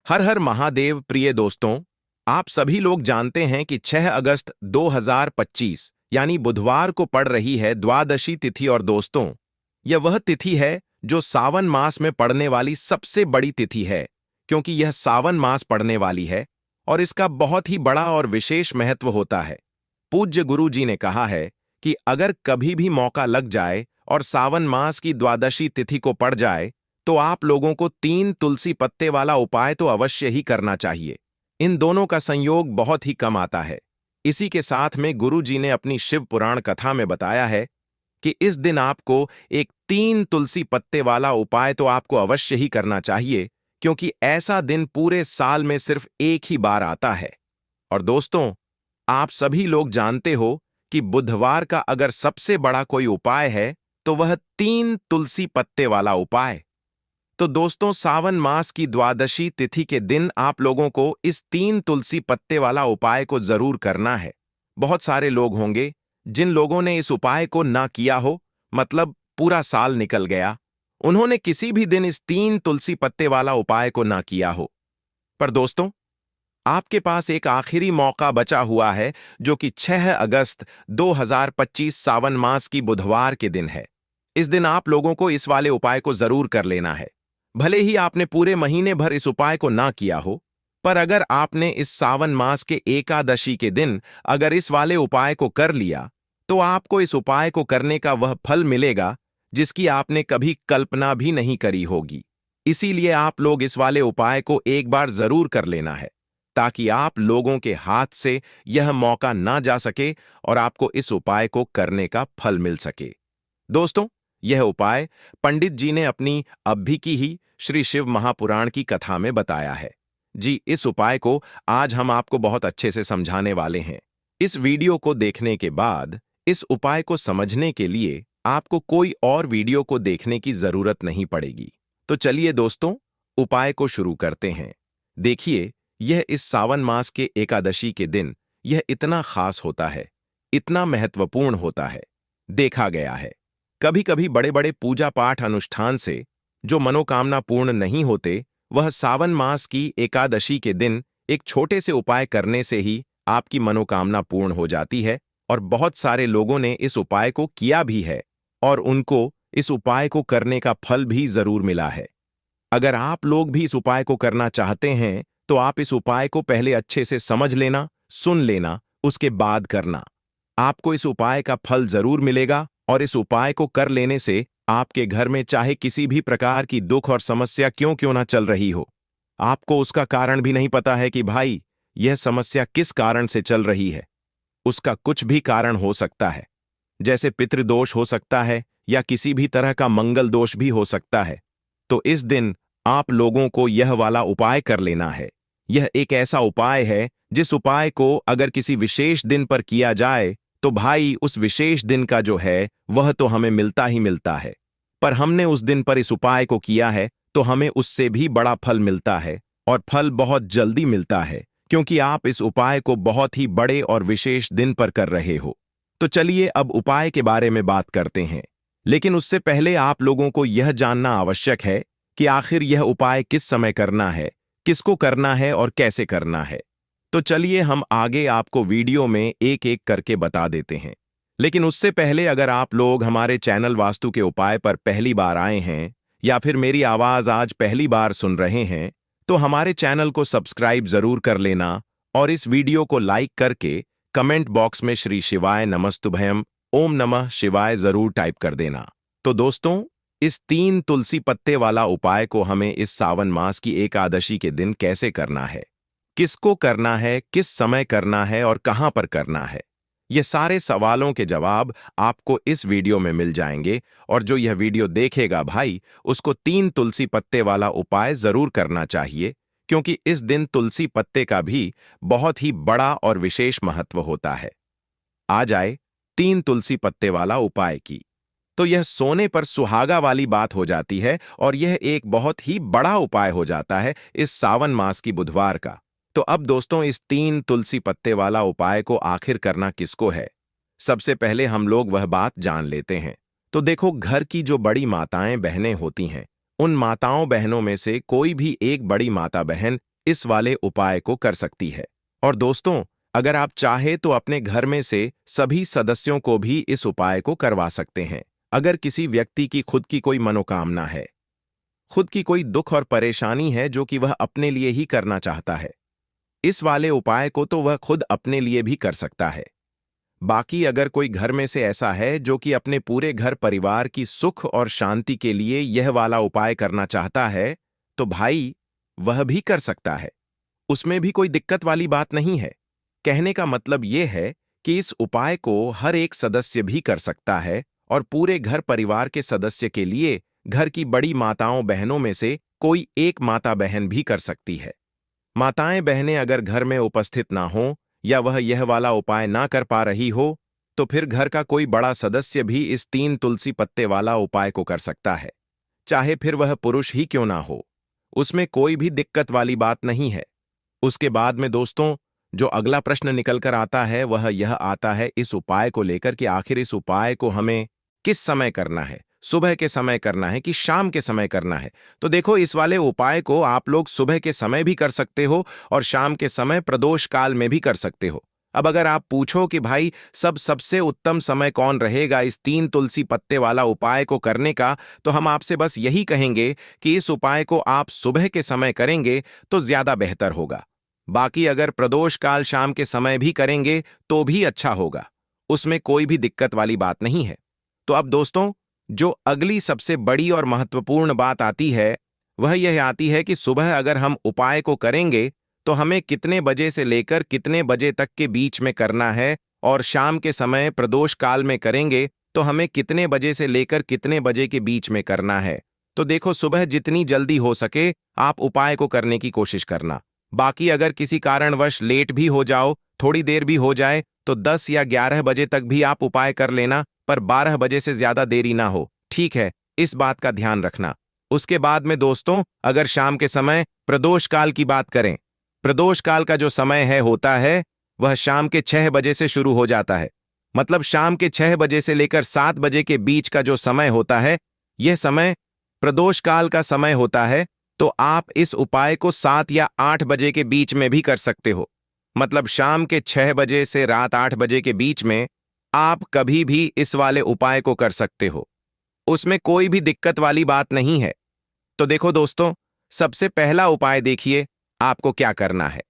हर हर महादेव। प्रिय दोस्तों, आप सभी लोग जानते हैं कि 6 अगस्त 2025 यानी बुधवार को पड़ रही है द्वादशी तिथि। और दोस्तों, यह वह तिथि है जो सावन मास में पड़ने वाली सबसे बड़ी तिथि है, क्योंकि यह सावन मास पड़ने वाली है और इसका बहुत ही बड़ा और विशेष महत्व होता है। पूज्य गुरु जी ने कहा है कि अगर कभी भी मौका लग जाए और सावन मास की द्वादशी तिथि को पड़ जाए तो आप लोगों को 3 तुलसी पत्ते वाला उपाय तो अवश्य ही करना चाहिए। इन दोनों का संयोग बहुत ही कम आता है। इसी के साथ में गुरु जी ने अपनी शिव पुराण कथा में बताया है कि इस दिन आपको एक 3 तुलसी पत्ते वाला उपाय तो आपको अवश्य ही करना चाहिए, क्योंकि ऐसा दिन पूरे साल में सिर्फ एक ही बार आता है। और दोस्तों, आप सभी लोग जानते हो कि बुधवार का अगर सबसे बड़ा कोई उपाय है तो वह 3 तुलसी पत्ते वाला उपाय। तो दोस्तों, सावन मास की द्वादशी तिथि के दिन आप लोगों को इस 3 तुलसी पत्ते वाला उपाय को जरूर करना है। बहुत सारे लोग होंगे जिन लोगों ने इस उपाय को ना किया हो, मतलब पूरा साल निकल गया, उन्होंने किसी भी दिन इस 3 तुलसी पत्ते वाला उपाय को ना किया हो। पर दोस्तों, आपके पास एक आखिरी मौका बचा हुआ है, जो कि 6 अगस्त 2025 सावन मास की बुधवार के दिन है। इस दिन आप लोगों को इस वाले उपाय को जरूर कर लेना है। भले ही आपने पूरे महीने भर इस उपाय को ना किया हो, पर अगर आपने इस सावन मास के एकादशी के दिन अगर इस वाले उपाय को कर लिया, तो आपको इस उपाय को करने का वह फल मिलेगा जिसकी आपने कभी कल्पना भी नहीं करी होगी। इसीलिए आप लोग इस वाले उपाय को एक बार जरूर कर लेना है, ताकि आप लोगों के हाथ से यह मौका ना जा सके और आपको इस उपाय को करने का फल मिल सके। दोस्तों, यह उपाय पंडित जी ने अपनी अभी की ही श्री शिव महापुराण की कथा में बताया है। जी, इस उपाय को आज हम आपको बहुत अच्छे से समझाने वाले हैं। इस वीडियो को देखने के बाद इस उपाय को समझने के लिए आपको कोई और वीडियो को देखने की जरूरत नहीं पड़ेगी। तो चलिए दोस्तों, उपाय को शुरू करते हैं। देखिए, यह इस सावन मास के एकादशी के दिन यह इतना खास होता है, इतना महत्वपूर्ण होता है। देखा गया है कभी कभी बड़े बड़े पूजा पाठ अनुष्ठान से जो मनोकामना पूर्ण नहीं होते, वह सावन मास की एकादशी के दिन एक छोटे से उपाय करने से ही आपकी मनोकामना पूर्ण हो जाती है। और बहुत सारे लोगों ने इस उपाय को किया भी है और उनको इस उपाय को करने का फल भी जरूर मिला है। अगर आप लोग भी इस उपाय को करना चाहते हैं तो आप इस उपाय को पहले अच्छे से समझ लेना, सुन लेना, उसके बाद करना। आपको इस उपाय का फल जरूर मिलेगा और इस उपाय को कर लेने से आपके घर में चाहे किसी भी प्रकार की दुख और समस्या क्यों ना चल रही हो, आपको उसका कारण भी नहीं पता है कि भाई यह समस्या किस कारण से चल रही है। उसका कुछ भी कारण हो सकता है, जैसे पितृदोष हो सकता है या किसी भी तरह का मंगल दोष भी हो सकता है। तो इस दिन आप लोगों को यह वाला उपाय कर लेना है। यह एक ऐसा उपाय है जिस उपाय को अगर किसी विशेष दिन पर किया जाए तो भाई उस विशेष दिन का जो है वह तो हमें मिलता ही मिलता है। पर हमने उस दिन पर इस उपाय को किया है तो हमें उससे भी बड़ा फल मिलता है, और फल बहुत जल्दी मिलता है, क्योंकि आप इस उपाय को बहुत ही बड़े और विशेष दिन पर कर रहे हो। तो चलिए अब उपाय के बारे में बात करते हैं। लेकिन उससे पहले आप लोगों को यह जानना आवश्यक है कि आखिर यह उपाय किस समय करना है, किसको करना है और कैसे करना है। तो चलिए हम आगे आपको वीडियो में एक एक करके बता देते हैं। लेकिन उससे पहले अगर आप लोग हमारे चैनल वास्तु के उपाय पर पहली बार आए हैं या फिर मेरी आवाज आज पहली बार सुन रहे हैं, तो हमारे चैनल को सब्सक्राइब जरूर कर लेना और इस वीडियो को लाइक करके कमेंट बॉक्स में श्री शिवाय नमस्तुभयम ओम नमः शिवाय जरूर टाइप कर देना। तो दोस्तों, इस 3 तुलसी पत्ते वाला उपाय को हमें इस सावन मास की एकादशी के दिन कैसे करना है, किसको करना है, किस समय करना है और कहां पर करना है, ये सारे सवालों के जवाब आपको इस वीडियो में मिल जाएंगे। और जो यह वीडियो देखेगा भाई, उसको 3 तुलसी पत्ते वाला उपाय जरूर करना चाहिए, क्योंकि इस दिन तुलसी पत्ते का भी बहुत ही बड़ा और विशेष महत्व होता है। आ जाए 3 तुलसी पत्ते वाला उपाय की, तो यह सोने पर सुहागा वाली बात हो जाती है और यह एक बहुत ही बड़ा उपाय हो जाता है इस सावन मास की बुधवार का। तो अब दोस्तों, इस 3 तुलसी पत्ते वाला उपाय को आखिर करना किसको है, सबसे पहले हम लोग वह बात जान लेते हैं। तो देखो, घर की जो बड़ी माताएं बहनें होती हैं, उन माताओं बहनों में से कोई भी एक बड़ी माता बहन इस वाले उपाय को कर सकती है। और दोस्तों, अगर आप चाहे तो अपने घर में से सभी सदस्यों को भी इस उपाय को करवा सकते हैं। अगर किसी व्यक्ति की खुद की कोई मनोकामना है, खुद की कोई दुख और परेशानी है जो कि वह अपने लिए ही करना चाहता है, इस वाले उपाय को तो वह खुद अपने लिए भी कर सकता है। बाकी अगर कोई घर में से ऐसा है जो कि अपने पूरे घर परिवार की सुख और शांति के लिए यह वाला उपाय करना चाहता है, तो भाई वह भी कर सकता है। उसमें भी कोई दिक्कत वाली बात नहीं है। कहने का मतलब यह है कि इस उपाय को हर एक सदस्य भी कर सकता है और पूरे घर परिवार के सदस्य के लिए घर की बड़ी माताओं बहनों में से कोई एक माता बहन भी कर सकती है। माताएं बहनें अगर घर में उपस्थित ना हो या वह यह वाला उपाय ना कर पा रही हो, तो फिर घर का कोई बड़ा सदस्य भी इस 3 तुलसी पत्ते वाला उपाय को कर सकता है, चाहे फिर वह पुरुष ही क्यों ना हो। उसमें कोई भी दिक्कत वाली बात नहीं है। उसके बाद में दोस्तों, जो अगला प्रश्न निकल कर आता है वह यह आता है इस उपाय को लेकर कि आखिर इस उपाय को हमें किस समय करना है, सुबह के समय करना है कि शाम के समय करना है। तो देखो, इस वाले उपाय को आप लोग सुबह के समय भी कर सकते हो और शाम के समय प्रदोष काल में भी कर सकते हो। अब अगर आप पूछो कि भाई सबसे उत्तम समय कौन रहेगा इस 3 तुलसी पत्ते वाला उपाय को करने का, तो हम आपसे बस यही कहेंगे कि इस उपाय को आप सुबह के समय करेंगे तो ज्यादा बेहतर होगा। बाकी अगर प्रदोष काल शाम के समय भी करेंगे तो भी अच्छा होगा, उसमें कोई भी दिक्कत वाली बात नहीं है। तो अब दोस्तों, जो अगली सबसे बड़ी और महत्वपूर्ण बात आती है वह यह आती है कि सुबह अगर हम उपाय को करेंगे तो हमें कितने बजे से लेकर कितने बजे तक के बीच में करना है, और शाम के समय प्रदोष काल में करेंगे तो हमें कितने बजे से लेकर कितने बजे के बीच में करना है। तो देखो, सुबह जितनी जल्दी हो सके आप उपाय को करने की कोशिश करना। बाकी अगर किसी कारणवश लेट भी हो जाओ, थोड़ी देर भी हो जाए, तो 10 या 11 बजे तक भी आप उपाय कर लेना, पर 12 बजे से ज्यादा देरी ना हो, ठीक है? इस बात का ध्यान रखना। उसके बाद में दोस्तों, अगर शाम के समय प्रदोष काल की बात करें, प्रदोष काल का जो समय होता है वह शाम के 6 बजे से शुरू हो जाता है। मतलब शाम के 6 बजे से लेकर 7 बजे के बीच का जो समय होता है, यह समय प्रदोष काल का समय होता है। तो आप इस उपाय को 7 या 8 बजे के बीच में भी कर सकते हो। मतलब शाम के 6 बजे से रात 8 बजे के बीच में आप कभी भी इस वाले उपाय को कर सकते हो, उसमें कोई भी दिक्कत वाली बात नहीं है। तो देखो दोस्तों, सबसे पहला उपाय देखिए आपको क्या करना है।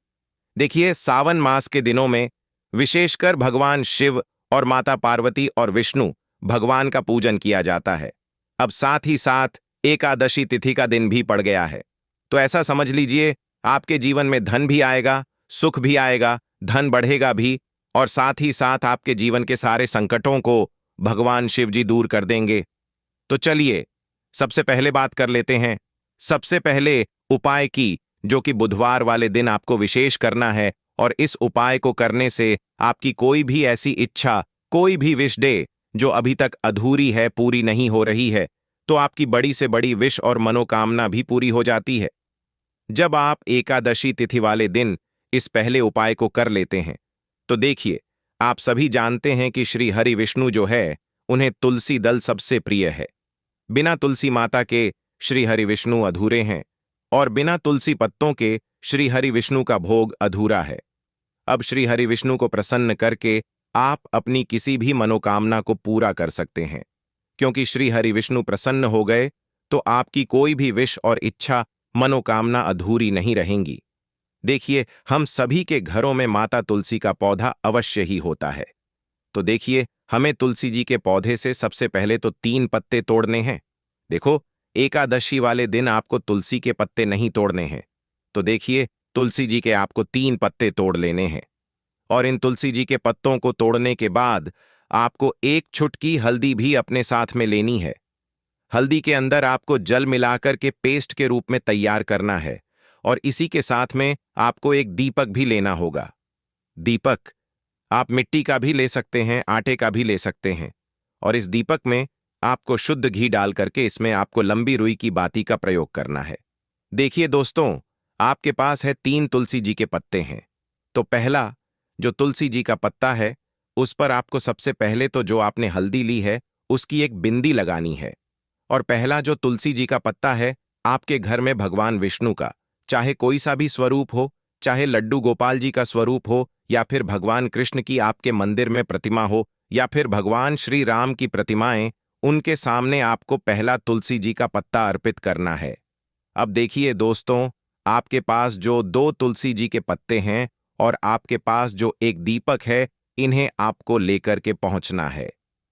देखिए, सावन मास के दिनों में विशेषकर भगवान शिव और माता पार्वती और विष्णु भगवान का पूजन किया जाता है। अब साथ ही साथ एकादशी तिथि का दिन भी पड़ गया है, तो ऐसा समझ लीजिए आपके जीवन में धन भी आएगा, सुख भी आएगा, धन बढ़ेगा भी, और साथ ही साथ आपके जीवन के सारे संकटों को भगवान शिव जी दूर कर देंगे। तो चलिए सबसे पहले बात कर लेते हैं। सबसे पहले उपाय की, जो कि बुधवार वाले दिन आपको विशेष करना है, और इस उपाय को करने से आपकी कोई भी ऐसी इच्छा, कोई भी विश डे जो अभी तक अधूरी है, पूरी नहीं हो रही है, तो आपकी बड़ी से बड़ी विश और मनोकामना भी पूरी हो जाती है। जब आप एकादशी तिथि वाले दिन इस पहले उपाय को कर लेते हैं, तो देखिए, आप सभी जानते हैं कि श्री हरि विष्णु जो है, उन्हें तुलसी दल सबसे प्रिय है। बिना तुलसी माता के श्री हरि विष्णु अधूरे हैं, और बिना तुलसी पत्तों के श्री हरि विष्णु का भोग अधूरा है। अब श्री हरि विष्णु को प्रसन्न करके आप अपनी किसी भी मनोकामना को पूरा कर सकते हैं, क्योंकि श्री हरि विष्णु प्रसन्न हो गए तो आपकी कोई भी विश और इच्छा, मनोकामना अधूरी नहीं रहेंगी। देखिए, हम सभी के घरों में माता तुलसी का पौधा अवश्य ही होता है। तो देखिए, हमें तुलसी जी के पौधे से सबसे पहले तो 3 पत्ते तोड़ने हैं। देखो, एकादशी वाले दिन आपको तुलसी के पत्ते नहीं तोड़ने हैं, तो देखिए, तुलसी जी के आपको 3 पत्ते तोड़ लेने हैं। और इन तुलसी जी के पत्तों को तोड़ने के बाद आपको 1 चुटकी हल्दी भी अपने साथ में लेनी है। हल्दी के अंदर आपको जल मिलाकर के पेस्ट के रूप में तैयार करना है, और इसी के साथ में आपको एक दीपक भी लेना होगा। दीपक आप मिट्टी का भी ले सकते हैं, आटे का भी ले सकते हैं, और इस दीपक में आपको शुद्ध घी डाल करके इसमें आपको लंबी रुई की बाती का प्रयोग करना है। देखिए दोस्तों, आपके पास है 3 तुलसी जी के पत्ते हैं, तो पहला जो तुलसी जी का पत्ता है उस पर आपको सबसे पहले तो जो आपने हल्दी ली है उसकी एक बिंदी लगानी है। और पहला जो तुलसी जी का पत्ता है आपके घर में भगवान विष्णु का, चाहे कोई सा भी स्वरूप हो, चाहे लड्डू गोपाल जी का स्वरूप हो, या फिर भगवान कृष्ण की आपके मंदिर में प्रतिमा हो, या फिर भगवान श्री राम की प्रतिमाएं, उनके सामने आपको पहला तुलसी जी का पत्ता अर्पित करना है। अब देखिए दोस्तों, आपके पास जो दो तुलसी जी के पत्ते हैं और आपके पास जो एक दीपक है, इन्हें आपको लेकर के पहुंचना है।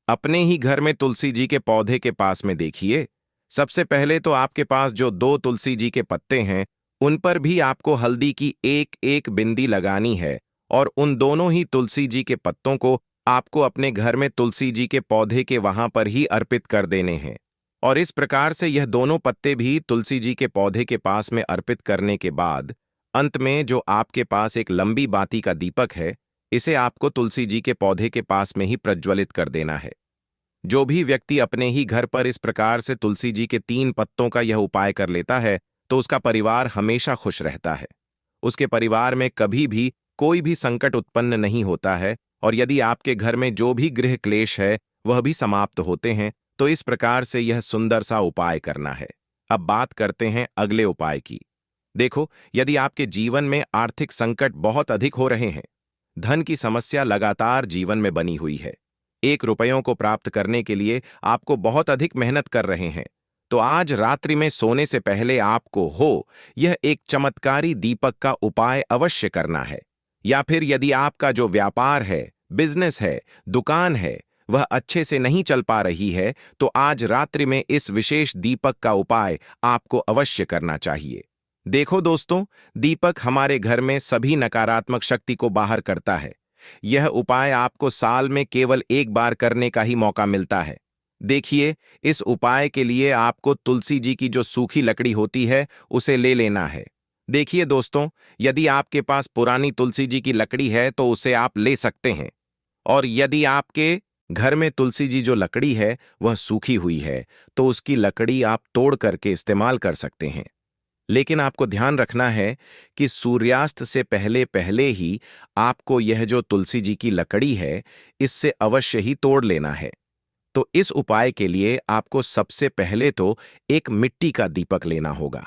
अपने ही घर में तुलसी जी के पौधे के पास में देखिए, सबसे पहले तो आपके पास जो दो तुलसी जी के पत्ते हैं, उन पर भी आपको हल्दी की एक एक बिंदी लगानी है और उन दोनों ही तुलसी जी के पत्तों को आपको अपने घर में तुलसी जी के पौधे के वहां पर ही अर्पित कर देने हैं। और इस प्रकार से यह दोनों पत्ते भी तुलसी जी के पौधे के पास में अर्पित करने के बाद अंत में जो आपके पास एक लंबी बाती का दीपक है, इसे आपको तुलसी जी के पौधे के पास में ही प्रज्वलित कर देना है। जो भी व्यक्ति अपने ही घर पर इस प्रकार से तुलसी जी के 3 पत्तों का यह उपाय कर लेता है, तो उसका परिवार हमेशा खुश रहता है। उसके परिवार में कभी भी कोई भी संकट उत्पन्न नहीं होता है और यदि आपके घर में जो भी गृह क्लेश है वह भी समाप्त होते हैं। तो इस प्रकार से यह सुंदर सा उपाय करना है। अब बात करते हैं अगले उपाय की। देखो, यदि आपके जीवन में आर्थिक संकट बहुत अधिक हो रहे हैं, धन की समस्या लगातार जीवन में बनी हुई है, 1 रुपयों को प्राप्त करने के लिए आपको बहुत अधिक मेहनत कर रहे हैं, तो आज रात्रि में सोने से पहले आपको यह एक चमत्कारी दीपक का उपाय अवश्य करना है। या फिर यदि आपका जो व्यापार है, बिजनेस है, दुकान है, वह अच्छे से नहीं चल पा रही है, तो आज रात्रि में इस विशेष दीपक का उपाय आपको अवश्य करना चाहिए। देखो दोस्तों, दीपक हमारे घर में सभी नकारात्मक शक्ति को बाहर करता है। यह उपाय आपको साल में केवल एक बार करने का ही मौका मिलता है। देखिए, इस उपाय के लिए आपको तुलसी जी की जो सूखी लकड़ी होती है, उसे ले लेना है। देखिए दोस्तों, यदि आपके पास पुरानी तुलसी जी की लकड़ी है तो उसे आप ले सकते हैं, और यदि आपके घर में तुलसी जी जो लकड़ी है वह सूखी हुई है, तो उसकी लकड़ी आप तोड़ करके इस्तेमाल कर सकते हैं। लेकिन आपको ध्यान रखना है कि सूर्यास्त से पहले पहले ही आपको यह जो तुलसी जी की लकड़ी है, इससे अवश्य ही तोड़ लेना है। तो इस उपाय के लिए आपको सबसे पहले तो एक मिट्टी का दीपक लेना होगा।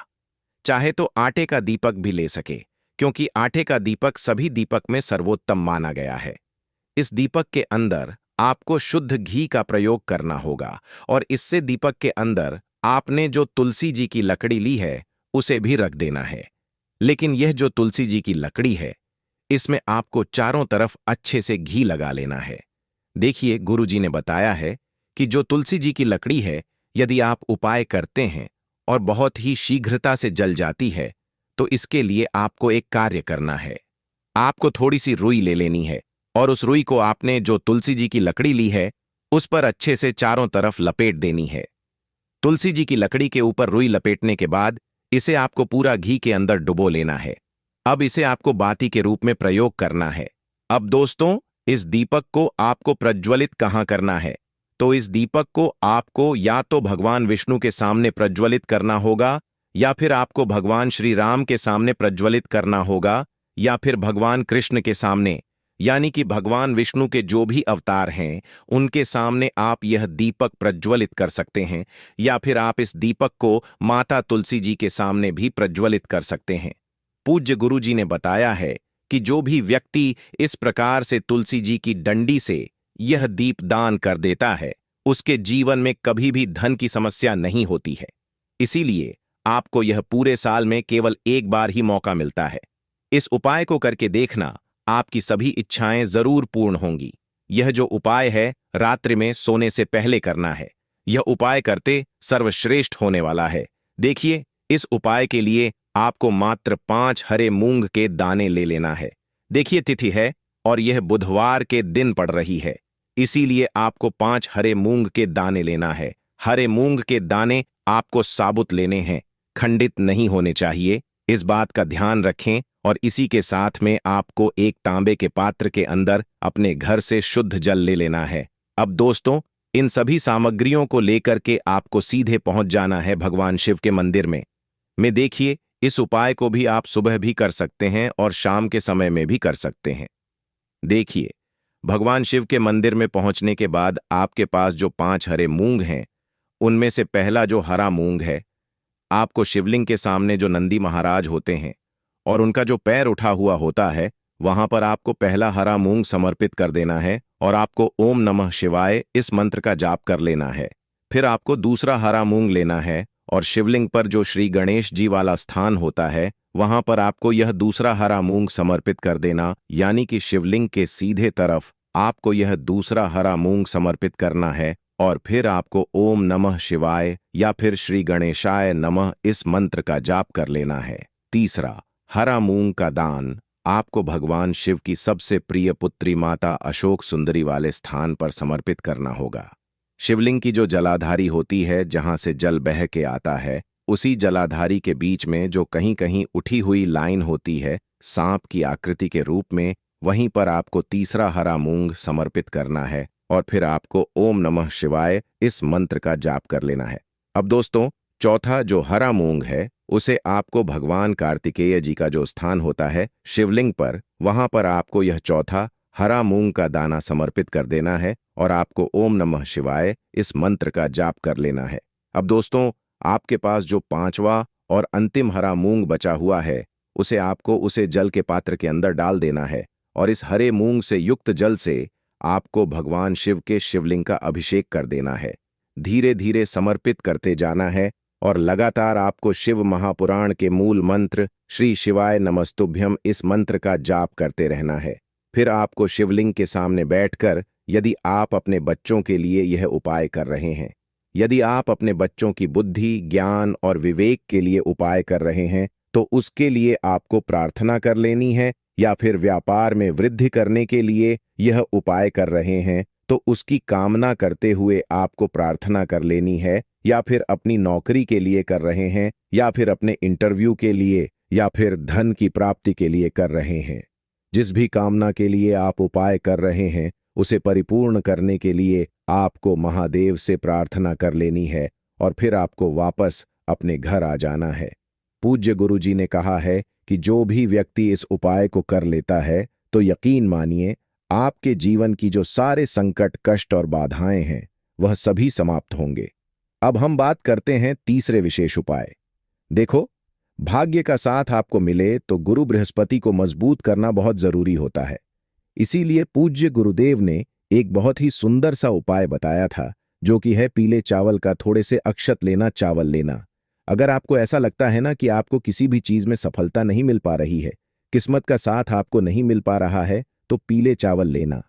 चाहे तो आटे का दीपक भी ले सके, क्योंकि आटे का दीपक सभी दीपक में सर्वोत्तम माना गया है। इस दीपक के अंदर आपको शुद्ध घी का प्रयोग करना होगा और इससे दीपक के अंदर आपने जो तुलसी जी की लकड़ी ली है उसे भी रख देना है। लेकिन यह जो तुलसी जी की लकड़ी है, इसमें आपको चारों तरफ अच्छे से घी लगा लेना है। देखिए, गुरु जी ने बताया है कि जो तुलसी जी की लकड़ी है, यदि आप उपाय करते हैं और बहुत ही शीघ्रता से जल जाती है, तो इसके लिए आपको एक कार्य करना है। आपको थोड़ी सी रुई ले लेनी है और उस रुई को आपने जो तुलसी जी की लकड़ी ली है उस पर अच्छे से चारों तरफ लपेट देनी है। तुलसी जी की लकड़ी के ऊपर रुई लपेटने के बाद इसे आपको पूरा घी के अंदर डुबो लेना है। अब इसे आपको बाती के रूप में प्रयोग करना है। अब दोस्तों, इस दीपक को आपको प्रज्वलित कहाँ करना है? तो इस दीपक को आपको या तो भगवान विष्णु के सामने प्रज्वलित करना होगा, या फिर आपको भगवान श्री राम के सामने प्रज्वलित करना होगा, या फिर भगवान कृष्ण के सामने, यानी कि भगवान विष्णु के जो भी अवतार हैं उनके सामने आप यह दीपक प्रज्वलित कर सकते हैं, या फिर आप इस दीपक को माता तुलसी जी के सामने भी प्रज्वलित कर सकते हैं। पूज्य गुरु जी ने बताया है कि जो भी व्यक्ति इस प्रकार से तुलसी जी की डंडी से यह दीप दान कर देता है, उसके जीवन में कभी भी धन की समस्या नहीं होती है। इसीलिए आपको यह पूरे साल में केवल एक बार ही मौका मिलता है। इस उपाय को करके देखना, आपकी सभी इच्छाएं जरूर पूर्ण होंगी। यह जो उपाय है रात्रि में सोने से पहले करना है। यह उपाय करते सर्वश्रेष्ठ होने वाला है। देखिए, इस उपाय के लिए आपको मात्र 5 हरे मूंग के दाने ले लेना है। देखिए, तिथि है और यह बुधवार के दिन पड़ रही है, इसीलिए आपको 5 हरे मूंग के दाने लेना है। हरे मूंग के दाने आपको साबुत लेने हैं, खंडित नहीं होने चाहिए। इस बात का ध्यान रखें। और इसी के साथ में आपको एक तांबे के पात्र के अंदर अपने घर से शुद्ध जल ले लेना है। अब दोस्तों, इन सभी सामग्रियों को लेकर के आपको सीधे पहुंच जाना है भगवान शिव के मंदिर में। देखिए, इस उपाय को भी आप सुबह भी कर सकते हैं और शाम के समय में भी कर सकते हैं। देखिए, भगवान शिव के मंदिर में पहुंचने के बाद आपके पास जो 5 हरे मूंग हैं, उनमें से पहला जो हरा मूंग है, आपको शिवलिंग के सामने जो नंदी महाराज होते हैं और उनका जो पैर उठा हुआ होता है, वहां पर आपको पहला हरा मूंग समर्पित कर देना है और आपको ओम नमः शिवाय इस मंत्र का जाप कर लेना है। फिर आपको दूसरा हरा मूंग लेना है और शिवलिंग पर जो श्री गणेश जी वाला स्थान होता है, वहां पर आपको यह दूसरा हरा मूंग समर्पित कर देना, यानी कि शिवलिंग के सीधे तरफ आपको यह दूसरा हरा मूंग समर्पित करना है और फिर आपको ओम नमः शिवाय या फिर श्री गणेशाय नमः इस मंत्र का जाप कर लेना है। तीसरा, हरा मूंग का दान आपको भगवान शिव की सबसे प्रिय पुत्री माता अशोक सुंदरी वाले स्थान पर समर्पित करना होगा। शिवलिंग की जो जलाधारी होती है, जहां से जल बह के आता है, उसी जलाधारी के बीच में जो कहीं कहीं उठी हुई लाइन होती है सांप की आकृति के रूप में, वहीं पर आपको तीसरा हरा मूंग समर्पित करना है और फिर आपको ओम नमः शिवाय इस मंत्र का जाप कर लेना है। अब दोस्तों, चौथा जो हरा मूंग है उसे आपको भगवान कार्तिकेय जी का जो स्थान होता है शिवलिंग पर, वहां पर आपको यह चौथा हरा मूंग का दाना समर्पित कर देना है और आपको ओम नमः शिवाय इस मंत्र का जाप कर लेना है। अब दोस्तों, आपके पास जो पांचवा और अंतिम हरा मूंग बचा हुआ है उसे जल के पात्र के अंदर डाल देना है और इस हरे मूंग से युक्त जल से आपको भगवान शिव के शिवलिंग का अभिषेक कर देना है। धीरे धीरे समर्पित करते जाना है और लगातार आपको शिव महापुराण के मूल मंत्र श्री शिवाय नमस्तुभ्यम इस मंत्र का जाप करते रहना है। फिर आपको शिवलिंग के सामने बैठकर, यदि आप अपने बच्चों के लिए यह उपाय कर रहे हैं, यदि आप अपने बच्चों की बुद्धि, ज्ञान और विवेक के लिए उपाय कर रहे हैं, तो उसके लिए आपको प्रार्थना कर लेनी है, या फिर व्यापार में वृद्धि करने के लिए यह उपाय कर रहे हैं तो उसकी कामना करते हुए आपको प्रार्थना कर लेनी है, या फिर अपनी नौकरी के लिए कर रहे हैं, या फिर अपने इंटरव्यू के लिए, या फिर धन की प्राप्ति के लिए कर रहे हैं। जिस भी कामना के लिए आप उपाय कर रहे हैं उसे परिपूर्ण करने के लिए आपको महादेव से प्रार्थना कर लेनी है और फिर आपको वापस अपने घर आ जाना है। पूज्य गुरु जी ने कहा है कि जो भी व्यक्ति इस उपाय को कर लेता है तो यकीन मानिए आपके जीवन की जो सारे संकट, कष्ट और बाधाएं हैं वह सभी समाप्त होंगे। अब हम बात करते हैं तीसरे विशेष उपाय। देखो, भाग्य का साथ आपको मिले तो गुरु बृहस्पति को मजबूत करना बहुत जरूरी होता है। इसीलिए पूज्य गुरुदेव ने एक बहुत ही सुंदर सा उपाय बताया था, जो कि है पीले चावल का थोड़े से अक्षत लेना, चावल लेना। अगर आपको ऐसा लगता है ना कि आपको किसी भी चीज में सफलता नहीं मिल पा रही है, किस्मत का साथ आपको नहीं मिल पा रहा है, तो पीले चावल लेना।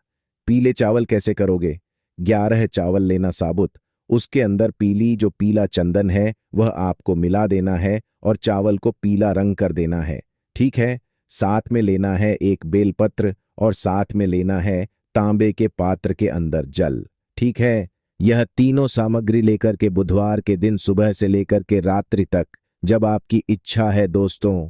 पीले चावल कैसे करोगे? 11 चावल लेना साबुत, उसके अंदर जो पीला चंदन है वह आपको मिला देना है और चावल को पीला रंग कर देना है। ठीक है। साथ में लेना है एक बेलपत्र और साथ में लेना है तांबे के पात्र के अंदर जल। ठीक है। यह तीनों सामग्री लेकर के बुधवार के दिन सुबह से लेकर के रात्रि तक, जब आपकी इच्छा है दोस्तों,